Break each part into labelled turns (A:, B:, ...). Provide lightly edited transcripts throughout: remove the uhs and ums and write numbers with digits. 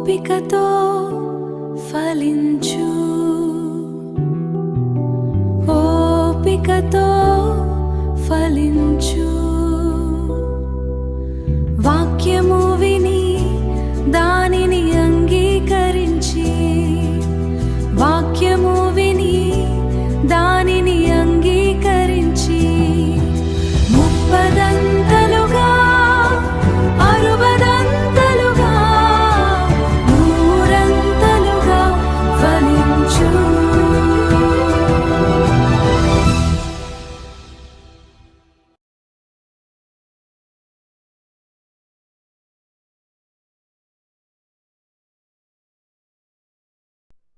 A: ఓపికతో ఫలించు, ఓపికతో ఫలించు. వాక్యము విని దానిని అంగీకరించి, వాక్యము విని దానిని అంగీకరించి ముప్పదంతలుగా, అరువదంతలుగా, నూరంతలుగా ఫలించు.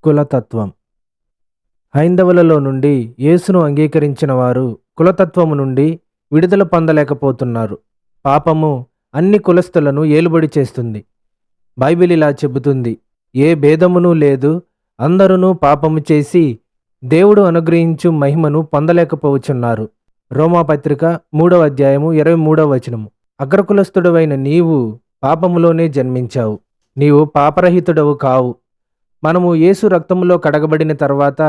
B: కులతత్వం. హైందవులలో నుండి యేసును అంగీకరించిన వారు కులతత్వము నుండి విడుదల పొందలేకపోతున్నారు. పాపము అన్ని కులస్తులను ఏలుబడి చేస్తుంది. బైబిల్ ఇలా చెబుతుంది, ఏ భేదమును లేదు, అందరూ పాపము చేసి దేవుడు అనుగ్రహించు మహిమను పొందలేకపోవచ్చున్నారు. రోమాపత్రిక 3వ అధ్యాయము 23వ వచనము. అగ్రకులస్థుడవైన నీవు పాపములోనే జన్మించావు, నీవు పాపరహితుడవు కావు. మనము యేసు రక్తములో కడగబడిన తర్వాత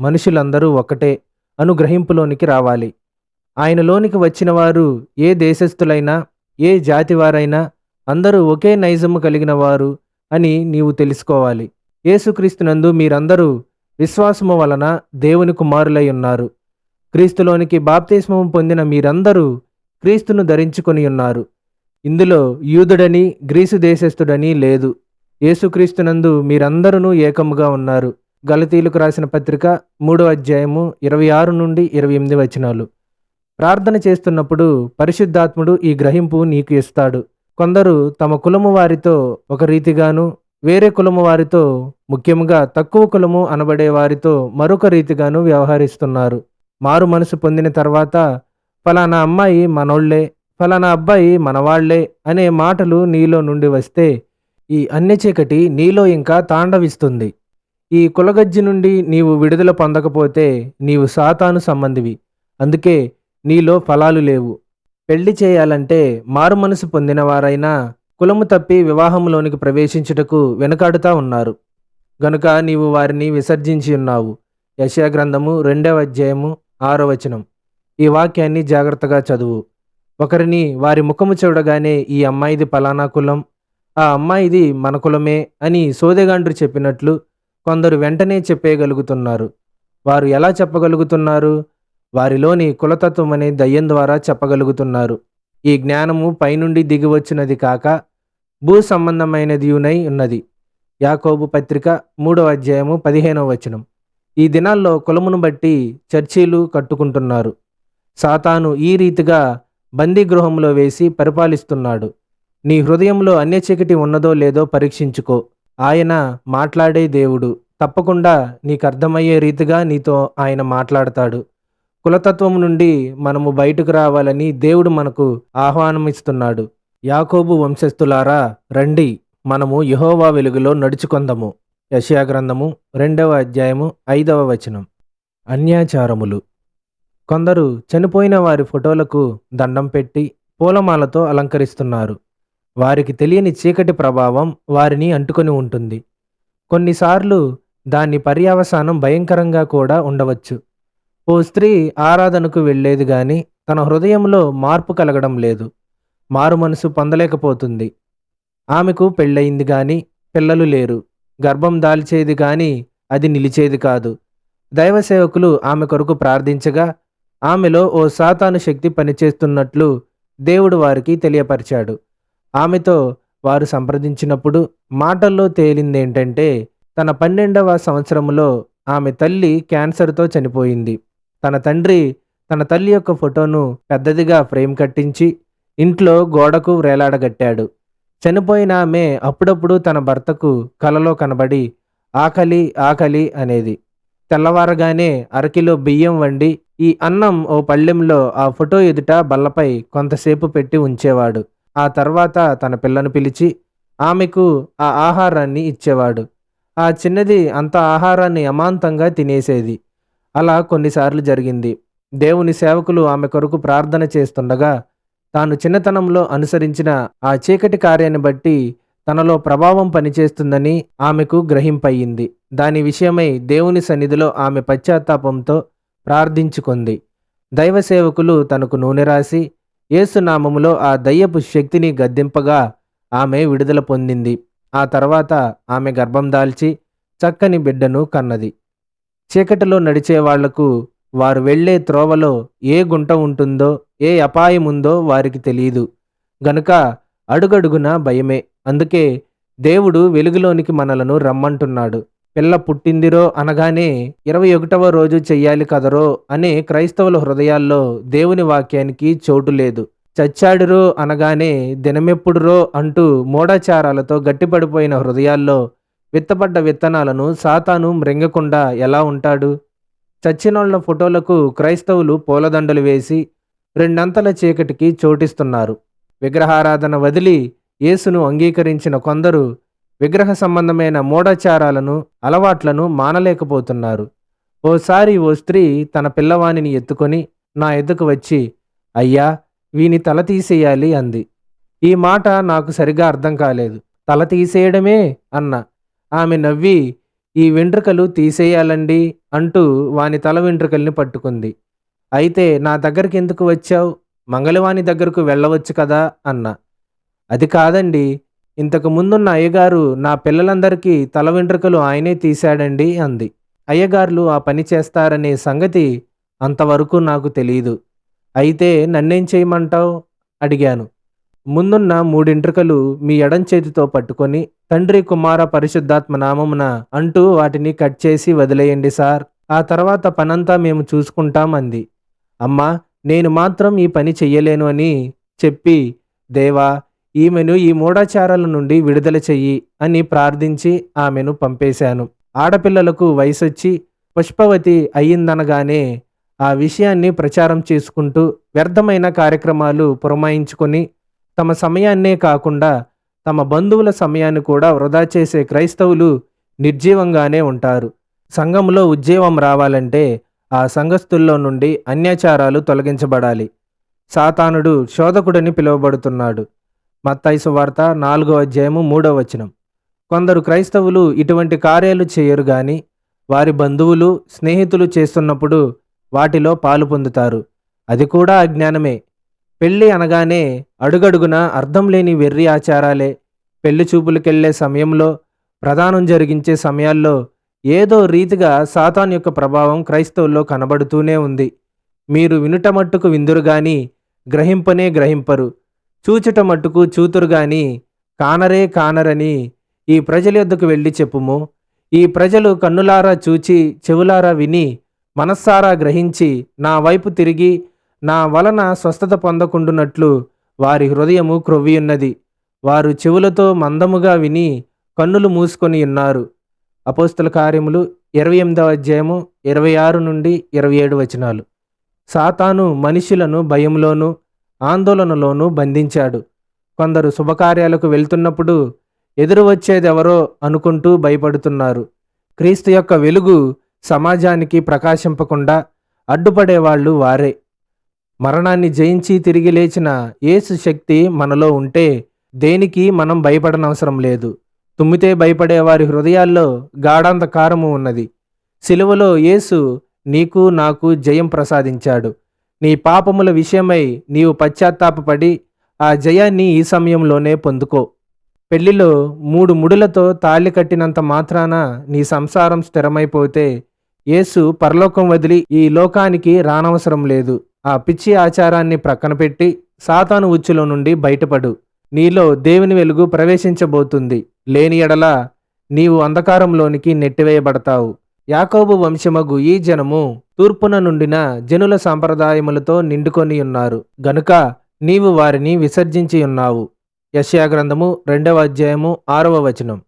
B: మనుషులందరూ ఒకటే అనుగ్రహింపులోనికి రావాలి. ఆయనలోనికి వచ్చిన వారు ఏ దేశస్థులైనా, ఏ జాతివారైనా అందరూ ఒకే నైజము కలిగిన వారు అని నీవు తెలుసుకోవాలి. యేసుక్రీస్తునందు మీరందరూ విశ్వాసము వలన దేవుని కుమారులై ఉన్నారు. క్రీస్తులోనికి బాప్తిస్మము పొందిన మీరందరూ క్రీస్తును ధరించుకొని ఉన్నారు. ఇందులో యూదుడని గ్రీసు దేశస్థుడని లేదు. యేసుక్రీస్తునందు మీరందరూ ఏకముగా ఉన్నారు. గలతీయులకు రాసిన పత్రిక 3వ అధ్యాయము 26 నుండి 28 వచనాలు. ప్రార్థన చేస్తున్నప్పుడు పరిశుద్ధాత్ముడు ఈ గ్రహింపు నీకు ఇస్తాడు. కొందరు తమ కులము వారితో ఒక రీతిగాను, వేరే కులము వారితో, ముఖ్యంగా తక్కువ కులము అనబడే వారితో మరొక రీతిగాను వ్యవహరిస్తున్నారు. మారు మనసు పొందిన తర్వాత ఫలానా అమ్మాయి మనోళ్లే, ఫలానా అబ్బాయి మనవాళ్లే అనే మాటలు నీలో నుండి వస్తే ఈ అన్య చీకటి నీలో ఇంకా తాండవిస్తుంది. ఈ కులగజ్జి నుండి నీవు విడుదల పొందకపోతే నీవు సాతాను సంబంధివి. అందుకే నీలో ఫలాలు లేవు. పెళ్లి చేయాలంటే మారు మనసు పొందిన వారైనా కులము తప్పి వివాహంలోనికి ప్రవేశించుటకు వెనుకాడుతా ఉన్నారు. గనుక నీవు వారిని విసర్జించి ఉన్నావు. యెషయా గ్రంథము 2వ అధ్యాయము 6వ వచనం. ఈ వాక్యాన్ని జాగ్రత్తగా చదువు. ఒకరిని వారి ముఖము చూడగానే ఈ అమ్మాయిది పలానా కులం, ఆ అమ్మాయిది మన కులమే అని సోదెగాండ్రు చెప్పినట్లు కొందరు వెంటనే చెప్పేయగలుగుతున్నారు. వారు ఎలా చెప్పగలుగుతున్నారు? వారిలోని కులతత్వం అనే దయ్యం ద్వారా చెప్పగలుగుతున్నారు. ఈ జ్ఞానము పైనుండి దిగివచ్చినది కాక భూ సంబంధమైనదియునై ఉన్నది. యాకోబు పత్రిక 3వ అధ్యాయము 15వ వచనం. ఈ దినాల్లో కులమును బట్టి చర్చీలు కట్టుకుంటున్నారు. సాతాను ఈ రీతిగా బందీగృహంలో వేసి పరిపాలిస్తున్నాడు. నీ హృదయంలో అన్య చీకటి ఉన్నదో లేదో పరీక్షించుకో. ఆయన మాట్లాడే దేవుడు. తప్పకుండా నీకు అర్థమయ్యే రీతిగా నీతో ఆయన మాట్లాడతాడు. కులతత్వం నుండి మనము బయటకు రావాలని దేవుడు మనకు ఆహ్వానమిస్తున్నాడు. యాకోబు వంశస్థులారా రండి, మనము యెహోవా వెలుగులో నడుచుకొందము. యెషయా గ్రంథము 2వ అధ్యాయము 5వ వచనం. అన్యాచారములు. కొందరు చనిపోయిన వారి ఫోటోలకు దండం పెట్టి పూలమాలతో అలంకరిస్తున్నారు. వారికి తెలియని చీకటి ప్రభావం వారిని అంటుకొని ఉంటుంది. కొన్నిసార్లు దాని పర్యవసానం భయంకరంగా కూడా ఉండవచ్చు. ఓ స్త్రీ ఆరాధనకు వెళ్ళేది గాని తన హృదయంలో మార్పు కలగడం లేదు. మారు మనసు పొందలేకపోతుంది. ఆమెకు పెళ్ళయింది గాని పిల్లలు లేరు. గర్భం దాల్చేది గాని అది నిలిచేది కాదు. దైవ సేవకులు ఆమె కొరకు ప్రార్థించగా ఆమెలో ఓ సాతాను శక్తి పనిచేస్తున్నట్లు దేవుడు వారికి తెలియపరిచాడు. ఆమెతో వారు సంప్రదించినప్పుడు మాటల్లో తేలిందేంటంటే తన 12వ సంవత్సరములో ఆమె తల్లి క్యాన్సర్తో చనిపోయింది. తన తండ్రి తన తల్లి యొక్క ఫోటోను పెద్దదిగా ఫ్రేమ్ కట్టించి ఇంట్లో గోడకు వేలాడగట్టాడు. చనిపోయిన ఆమె అప్పుడప్పుడు తన భర్తకు కలలో కనబడి ఆకలి ఆకలి అనేది. తెల్లవారగానే అరకిలో బియ్యం వండి ఈ అన్నం ఓ పళ్ళెంలో ఆ ఫోటో ఎదుట బల్లపై కొంతసేపు పెట్టి ఉంచేవాడు. ఆ తర్వాత తన పిల్లను పిలిచి ఆమెకు ఆ ఆహారాన్ని ఇచ్చేవాడు. ఆ చిన్నది అంత ఆహారాన్ని అమాంతంగా తినేసేది. అలా కొన్నిసార్లు జరిగింది. దేవుని సేవకులు ఆమె కొరకు ప్రార్థన చేస్తుండగా తాను చిన్నతనంలో అనుసరించిన ఆ చీకటి కార్యాన్ని బట్టి తనలో ప్రభావం పనిచేస్తుందని ఆమెకు గ్రహింపయింది. దాని విషయమై దేవుని సన్నిధిలో ఆమె పశ్చాత్తాపంతో ప్రార్థించుకుంది. దైవ సేవకులు తనకు నూనె రాసి యేసునామములో ఆ దయ్యపు శక్తిని గద్దింపగా ఆమె విడుదల పొందింది. ఆ తర్వాత ఆమె గర్భం దాల్చి చక్కని బిడ్డను కన్నది. చీకటిలో నడిచే వాళ్లకు వారు వెళ్లే త్రోవలో ఏ గుంట ఉంటుందో, ఏ అపాయముందో వారికి తెలియదు గనుక అడుగడుగున భయమే. అందుకే దేవుడు వెలుగులోనికి మనలను రమ్మంటున్నాడు. పిల్ల పుట్టిందిరో అనగానే 21వ రోజు చెయ్యాలి కదరో అనే క్రైస్తవుల హృదయాల్లో దేవుని వాక్యానికి చోటు లేదు. చచ్చాడురో అనగానే దినమెప్పుడురో అంటూ మూఢాచారాలతో గట్టిపడిపోయిన హృదయాల్లో విత్తబడ్డ విత్తనాలను సాతాను మృంగకుండా ఎలా ఉంటాడు? చచ్చినోళ్ల ఫోటోలకు క్రైస్తవులు పూలదండలు వేసి రెండంతల చీకటికి చోటిస్తున్నారు. విగ్రహారాధన వదిలి యేసును అంగీకరించిన కొందరు విగ్రహ సంబంధమైన మూఢాచారాలను, అలవాట్లను మానలేకపోతున్నారు. ఓసారి ఓ స్త్రీ తన పిల్లవానిని ఎత్తుకొని నా ఎద్దుకు వచ్చి, అయ్యా, వీని తల తీసేయాలి అంది. ఈ మాట నాకు సరిగా అర్థం కాలేదు. తల తీసేయడమే అన్న. ఆమె నవ్వి, ఈ వెంట్రుకలు తీసేయాలండి అంటూ వాని తల వెంట్రుకల్ని పట్టుకుంది. అయితే నా దగ్గరికి ఎందుకు వచ్చావు? మంగళవాని దగ్గరకు వెళ్ళవచ్చు కదా అన్న. అది కాదండి, ఇంతకు ముందున్న అయ్యగారు నా పిల్లలందరికీ తల వెంట్రుకలు ఆయనే తీశాడండి అంది. అయ్యగారులు ఆ పని చేస్తారనే సంగతి అంతవరకు నాకు తెలియదు. అయితే నన్నేం చేయమంటావు అడిగాను. ముందున్న 3 ఎంట్రుకలు మీ ఎడం చేతితో పట్టుకొని తండ్రి, కుమార, పరిశుద్ధాత్మ నామమున అంటూ వాటిని కట్ చేసి వదిలేయండి సార్. ఆ తర్వాత పనంతా మేము చూసుకుంటాం అంది. అమ్మా, నేను మాత్రం ఈ పని చెయ్యలేను అని చెప్పి, దేవా, ఈమెను ఈ మూఢాచారాల నుండి విడుదల చెయ్యి అని ప్రార్థించి ఆమెను పంపేశాను. ఆడపిల్లలకు వయసొచ్చి పుష్పవతి అయ్యిందనగానే ఆ విషయాన్ని ప్రచారం చేసుకుంటూ వ్యర్థమైన కార్యక్రమాలు పురమాయించుకొని తమ సమయాన్నే కాకుండా తమ బంధువుల సమయాన్ని కూడా వృధా చేసే క్రైస్తవులు నిర్జీవంగానే ఉంటారు. సంఘంలో ఉజ్జీవం రావాలంటే ఆ సంఘస్థుల్లో నుండి అన్యాచారాలు తొలగించబడాలి. సాతానుడు శోధకుడని పిలువబడుతున్నాడు. మత్తయి సువార్త 4వ అధ్యాయము 3వ వచనం. కొందరు క్రైస్తవులు ఇటువంటి కార్యాలు చేయరు గాని వారి బంధువులు, స్నేహితులు చేస్తున్నప్పుడు వాటిలో పాలు పొందుతారు. అది కూడా అజ్ఞానమే. పెళ్ళి అనగానే అడుగడుగున అర్థం లేని వెర్రి ఆచారాలే. పెళ్లి చూపులకెళ్లే సమయంలో, ప్రదానం జరిగించే సమయాల్లో ఏదో రీతిగా సాతాన్ యొక్క ప్రభావం క్రైస్తవుల్లో కనబడుతూనే ఉంది. మీరు వినుట మట్టుకు విందురు గాని గ్రహింపనే గ్రహింపరు, చూచుట మట్టుకు చూతురు గాని కానరే కానరని ఈ ప్రజల యొద్దకు వెళ్ళి చెప్పుము. ఈ ప్రజలు కన్నులారా చూచి, చెవులారా విని, మనస్సారా గ్రహించి నా వైపు తిరిగి నా వలన స్వస్థత పొందకుండునట్లు వారి హృదయము క్రొవ్వియున్నది. వారు చెవులతో మందముగా విని కన్నులు మూసుకొని ఉన్నారు. అపోస్తల కార్యములు 28వ అధ్యాయము 26 నుండి 27 వచనాలు. సాతాను మనుషులను భయంలోనూ ఆందోళనలోనూ బంధించాడు. కొందరు శుభకార్యాలకు వెళ్తున్నప్పుడు ఎదురు వచ్చేదెవరో అనుకుంటూ భయపడుతున్నారు. క్రీస్తు యొక్క వెలుగు సమాజానికి ప్రకాశింపకుండా అడ్డుపడేవాళ్ళు వారే. మరణాన్ని జయించి తిరిగి లేచిన యేసు శక్తి మనలో ఉంటే దేనికి మనం భయపడనవసరం లేదు. తుమ్మితే భయపడే వారి హృదయాల్లో గాఢాంధకారము ఉన్నది. సిలువలో యేసు నీకు నాకు జయం ప్రసాదించాడు. నీ పాపముల విషయమై నీవు పశ్చాత్తాపపడి ఆ జయాన్ని ఈ సమయంలోనే పొందుకో. పెళ్లిలో 3 ముడులతో తాళి కట్టినంత మాత్రాన నీ సంసారం స్థిరమైపోతే యేసు పరలోకం వదిలి ఈ లోకానికి రానవసరం లేదు. ఆ పిచ్చి ఆచారాన్ని ప్రక్కన పెట్టి సాతాను ఉచ్చులో నుండి బయటపడు. నీలో దేవుని వెలుగు ప్రవేశించబోతుంది. లేని ఎడల నీవు అంధకారంలోనికి నెట్టివేయబడతావు. యాకోబు వంశమగు ఈ జనము తూర్పున నుండిన జనుల సంప్రదాయములతో నిండుకొని ఉన్నారు గనుక నీవు వారిని విసర్జించి ఉన్నావు. యెషయా గ్రంథము 2వ అధ్యాయము 6వ వచనం.